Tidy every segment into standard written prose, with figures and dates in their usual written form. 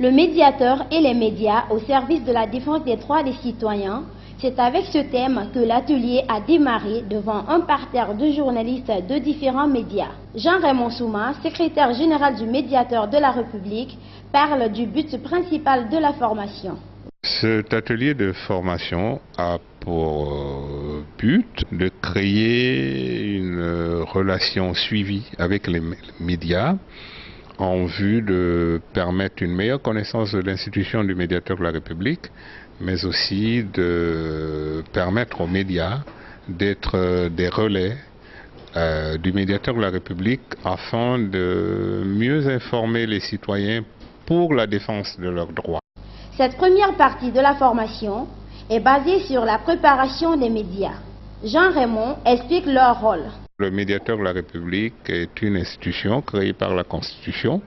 Le médiateur et les médias au service de la défense des droits des citoyens, c'est avec ce thème que l'atelier a démarré devant un parterre de journalistes de différents médias. Jean-Raymond Souma, secrétaire général du médiateur de la République, parle du but principal de la formation. Cet atelier de formation a pour but de créer une relation suivie avec les médias en vue de permettre une meilleure connaissance de l'institution du médiateur de la République, mais aussi de permettre aux médias d'être des relais du médiateur de la République afin de mieux informer les citoyens pour la défense de leurs droits. Cette première partie de la formation est basée sur la préparation des médias. Jean-Raymond explique leur rôle. Le médiateur de la République est une institution créée par la Constitution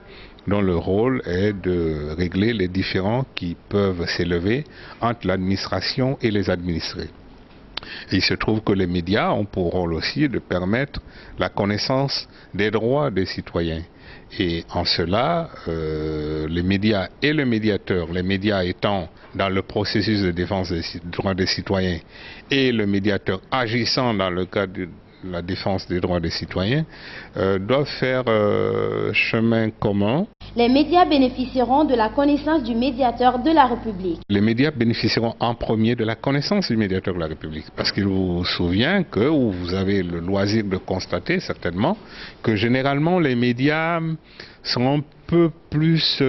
dont le rôle est de régler les différends qui peuvent s'élever entre l'administration et les administrés. Et il se trouve que les médias ont pour rôle aussi de permettre la connaissance des droits des citoyens. Et en cela, les médias et le médiateur, les médias étant dans le processus de défense des droits des citoyens et le médiateur agissant dans le cadre de la défense des droits des citoyens, doivent faire chemin commun. Les médias bénéficieront de la connaissance du médiateur de la République. Les médias bénéficieront en premier de la connaissance du médiateur de la République. Parce qu'il vous souvient que, ou vous avez le loisir de constater certainement, que généralement les médias sont un peu plus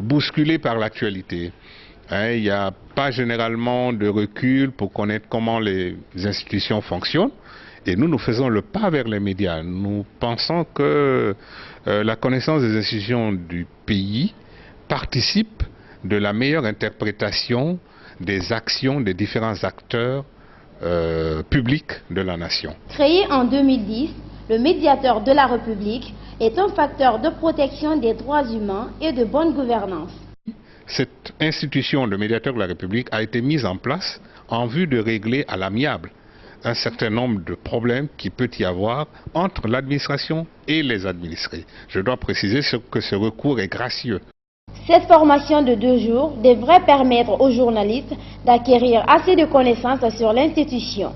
bousculés par l'actualité. Il n'y a pas généralement de recul pour connaître comment les institutions fonctionnent. Et nous faisons le pas vers les médias. Nous pensons que la connaissance des institutions du pays participe de la meilleure interprétation des actions des différents acteurs publics de la nation. Créé en 2010, le médiateur de la République est un facteur de protection des droits humains et de bonne gouvernance. Cette institution de médiateur de la République a été mise en place en vue de régler à l'amiable un certain nombre de problèmes qu'il peut y avoir entre l'administration et les administrés. Je dois préciser que ce recours est gracieux. Cette formation de 2 jours devrait permettre aux journalistes d'acquérir assez de connaissances sur l'institution.